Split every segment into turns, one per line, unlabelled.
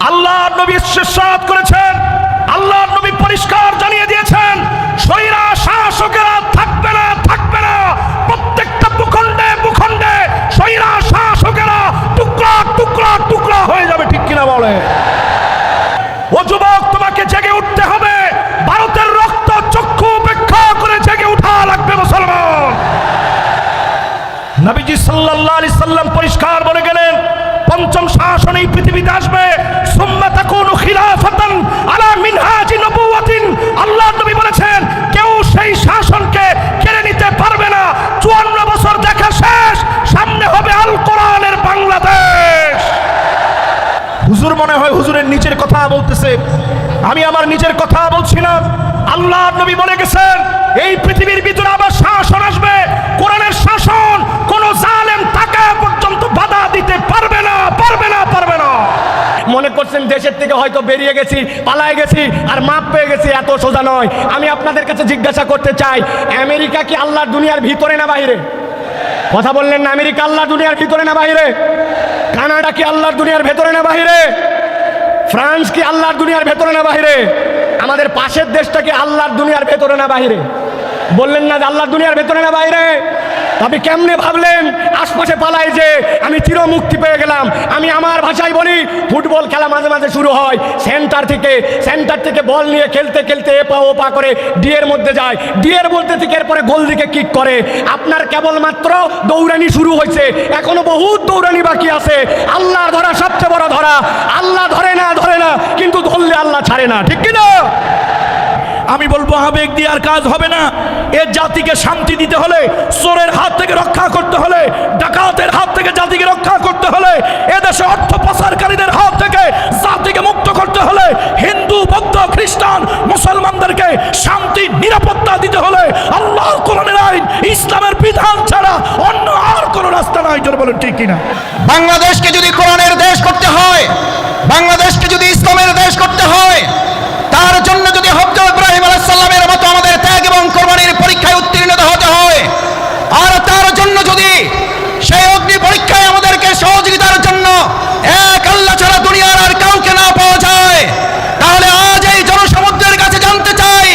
আল্লাহর নবী ইরশাদ করেছেন, আল্লাহর নবী পরিষ্কার জানিয়ে দিয়েছেন, স্বৈরা শাসকেরা থাকবে না, থাকবে না। প্রত্যেকটা ভূখণ্ডে ভূখণ্ডে স্বৈরা শাসকেরা টুকরা টুকরা টুকরা হয়ে যাবে। ঠিক কিনা বলে? ও যুবক, তোমাকে জেগে উঠতে হবে। ভারতের রক্ত চক্ষু উপেক্ষা করে জেগে উঠা লাগবে মুসলমান। নবীজি সাল্লাল্লাহু আলাইহি সাল্লাম পরিষ্কার বলে গেলেন, পঞ্চম শাসন এই পৃথিবীতে আসবে। সুম্মা তাকুনু খিলাফাতান আলা মিনহাজি নবুওয়াতিন। আল্লাহর নবী বলেছেন, কেউ সেই শাসনকে কেড়ে নিতে পারবে না। 54 বছর দেখা শেষ, সামনে হবে আল কোরআনের বাংলাদেশ। হুজুর মনে হয় হুজুরের নিজের কথা বলতেছে, আমি আমার নিজের কথা বলছি না। আল্লাহর নবী বলে গেছেন, এই পৃথিবীর ভিতরে আবার শাসন আসবে, কোরআনের শাসন। কোন জালেম টাকা পর্যন্ত বাধা দিতে পারবে না, পারবে না, পারবে না।
মনে করছেন দেশের থেকে হয়তো বেরিয়ে গেছি, পালায় গেছি আর মাপ পেয়ে গেছি, এত সোজা নয়। আমি আপনাদের কাছে জিজ্ঞাসা করতে চাই, আমেরিকা কি আল্লাহর দুনিয়ার ভিতরে না বাইরে? কথা বললেন না, আমেরিকা আল্লাহর দুনিয়ার ভিতরে না বাইরে? কানাডা কি আল্লাহর দুনিয়ার ভেতরে না বাইরে? ফ্রান্স কি আল্লাহর দুনিয়ার ভেতরে না বাইরে? আমাদের পাশের দেশটা কি আল্লাহর দুনিয়ার ভেতরে না বাইরে? বললেন না যে আল্লাহর দুনিয়ার ভেতরে না বাইরে? তবে কেমনে ভাবলেন আশপাশে পালাই যে আমি চির মুক্তি পেয়ে গেলাম? আমি আমার ভাষায় বলি, ফুটবল খেলা মাঝে মাঝে শুরু হয় সেন্টার থেকে বল নিয়ে খেলতে খেলতে এপা ওপা করে ডিয়ের মধ্যে যায়, ডিয়ের মধ্যে থেকে এরপরে গোল দিকে কিক করে। আপনার কেবলমাত্র দৌড়ানি শুরু হয়েছে, এখনো বহুত দৌড়ানি বাকি আছে। আল্লাহ ধরা সবচেয়ে বড় ধরা। আল্লাহ ধরে না কিন্তু ধরলে আল্লাহ ছাড়ে না। ঠিক কিনা?
আমি বলবো, আবেগ দিয়ে আর কাজ হবে না। এ জাতিকে শান্তি দিতে হলে, চোরের হাত থেকে রক্ষা করতে হলে, ডাকাতের হাত থেকে জাতিকে রক্ষা করতে হলে, এদেশে অর্থ পাচারকারীদের হাত থেকে জাতিকে মুক্ত করতে হলে, হিন্দু বৌদ্ধ খ্রিস্টান মুসলমানদেরকে শান্তি নিরাপত্তা দিতে হলে আল্লাহর কোরআনের আইন ইসলামের বিধান ছাড়া অন্য আর কোনো রাস্তা নাই। জোরে বলেন ঠিক কিনা?
বাংলাদেশকে যদি কোরআনের দেশ করতে হয়, বাংলাদেশকে যদি ইসলামের দেশ করতে হয়, তার জন্য যদি হযরত ইব্রাহিম আলাইহিস সালামের মতো আমাদের ত্যাগ এবং কোরবানির পরীক্ষায় উত্তীর্ণ হতে হয়, আর তার জন্য যদি সেই অগ্নি পরীক্ষায় আমাদেরকে সহযোগিতার জন্য এক আল্লাহ ছাড়া দুনিয়ার আর কাউকে না পাওয়া যায়, তাহলে আজ এই জনসমুদ্রের কাছে জানতে চাই,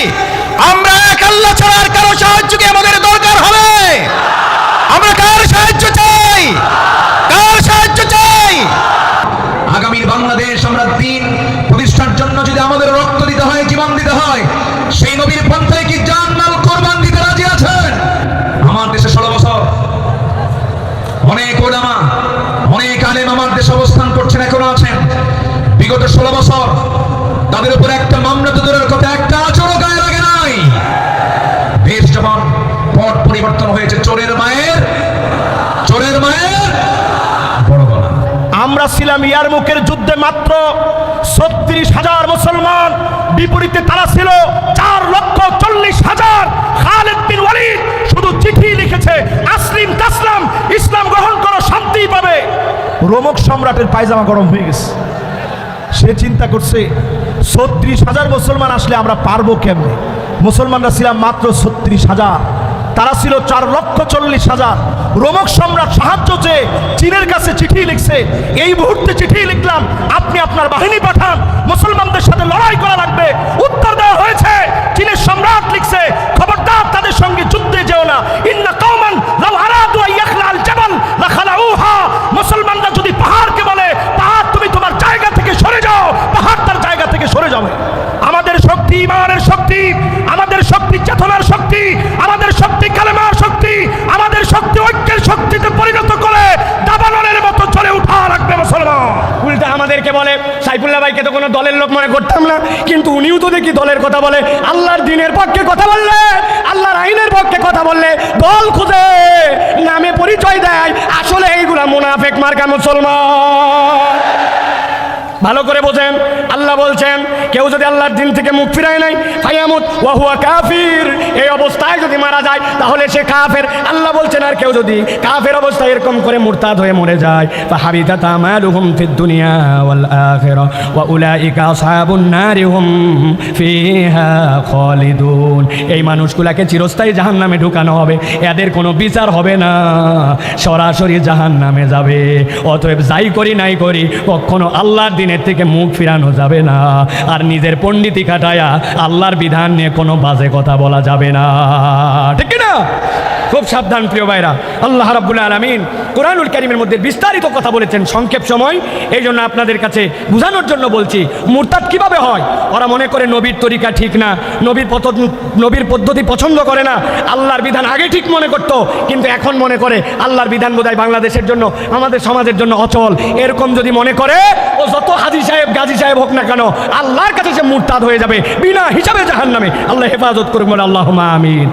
আমরা এক আল্লাহ ছাড়া আর কারো সাহায্য কি আমাদের দরকার হবে? আমরা কার সাহায্য চাই? কার সাহায্য চাই? আগামীর বাংলাদেশ আমরা দিন প্রতিষ্ঠার জন্য যদি আমাদের রক্ত দিতে হয়, জীবন দিতে হয়, সেই নবীর পন্থায় কি জান মাল কোরবান দিতে রাজি আছেন? আমার দেশে 16 বছর অনেক ওলামা, অনেক আলেম আমার দেশে অবস্থান করছেন, এখনো আছেন। বিগত 16 বছর তাদের উপর একটা মামলা তো দূরের কথা, একটা আচরণ গায়ে লাগে নাই। দেশ যখন পট পরিবর্তন হয়েছে, চোরের মায়ের বড় গলা।
আমরা ছিলাম ইয়ারমুকের যুদ্ধে মাত্র 36,000 মুসলমান, বিপরীতে তারা ছিল 4,40,000। খালিদ বিন ওয়ালিদ শুধু চিঠি লিখেছে, আসলিম তাসলাম, ইসলাম গ্রহণ করো, শান্তি পাবে। রোমক সম্রাটের পায়জামা গরম হয়ে গেছে। সে চিন্তা করছে 36,000 মুসলমান আসলে আমরা পারবো কেমনে? মুসলমানরা ছিলাম মাত্র 36,000, তারা ছিল 4,40,000। রোমক সম্রাট সাহায্য চেয়ে চীনের কাছে চিঠি লিখছে, এই মুহূর্তে চিঠি লিখলাম, আপনি আপনার বাহিনী পাঠান, মুসলমানদের সাথে লড়াই করা লাগবে। উত্তর দেওয়া হয়েছে, চীনের সম্রাট লিখছে, খবরদার তাদের সঙ্গে যুদ্ধে যেও না। ইন্না কওমান লাউ আরাদু আন ইয়াখলাল জাবাল লাখালাউহা। মুসলমানরা যদি পাহাড়কে বলে, পাহাড় তুমি তোমার জায়গা থেকে সরে যাও, পাহাড় তার জায়গা থেকে সরে যাবে। আমাদের শক্তি ইমানের শক্তি, আমাদের শক্তি চেতনার শক্তি, আমাদের শক্তি কালেমার শক্তি, আমাদের শক্তি ঐক্যের শক্তিতে পরিণত করে দাবানলের মতো চলে উঠা রাখবে মুসলমান।
উল্টা আমাদেরকে বলে, সাইফুল্লাহ ভাইকে তো কোনো দলের লোক মনে করতাম না, কিন্তু উনিও তো দেখি দলের কথা বলে। আল্লাহর দ্বীনের পক্ষে কথা বললে, আল্লাহর আইনের পক্ষে কথা বললে দল খুঁজে নামে পরিচয় দেয়, আসলে এইগুলা মুনাফেক মার্কা মুসলমান। ভালো করে বোঝেন, আল্লাহ বলছেন, কেউ যদি আল্লাহর দিন থেকে মুখ ফিরায় নাই, ফায়ামুত ওয়া হুয়া কাফির, এই অবস্থায় যদি মারা যায় তাহলে সে কাফের। আল্লাহ বলছেন, আর কেউ যদি কাফের অবস্থায় এরকম করে মুরতাদ হয়ে মরে যায়, ফাহাবিতাত আমালুহুম ফিদ দুনিয়া ওয়াল আখিরাহ ওয়া উলাইকা আসহাবুন নারি হুম ফিহা খালিদুন। এই মানুষগুলোকে চিরস্থায়ী জাহান্নামে ঢুকানো হবে, এদের কোনো বিচার হবে না, সরাসরি জাহান্নামে যাবে। অতএব যাই করি নাই করি, কখনো আল্লাহর দিনের দিনের থেকে মুখ ফিরানো যাবে না, আর নিজের পণ্ডিতি খাটায়া আল্লাহর বিধান নিয়ে কোনো বাজে কথা বলা যাবে না, ঠিক না? খুব সাবধান প্রিয় ভাইরা। আল্লাহ রাব্বুল আলামিন কোরআনুল কারীমের মধ্যে বিস্তারিত কথা বলেছেন, সংক্ষেপ সময় এই জন্য আপনাদের কাছে বোঝানোর জন্য বলছি। মুরতাদ কিভাবে হয়? ওরা মনে করে নবীর তরিকা ঠিক না, নবীর পদ্ধতি পছন্দ করে না, আল্লাহর বিধান আগে ঠিক মনে করত, কিন্তু এখন মনে করে আল্লাহর বিধান বোধহয় বাংলাদেশের জন্য, আমাদের সমাজের জন্য অচল। এরকম যদি মনে করে, ও যত হাজী সাহেব গাজী সাহেব হোক না কেন, আল্লাহর কাছে সে মুরতাদ হয়ে যাবে, বিনা হিসাবে জাহান্নামে। আল্লাহ হেফাজত করুন, আল্লাহুম্মা আমিন।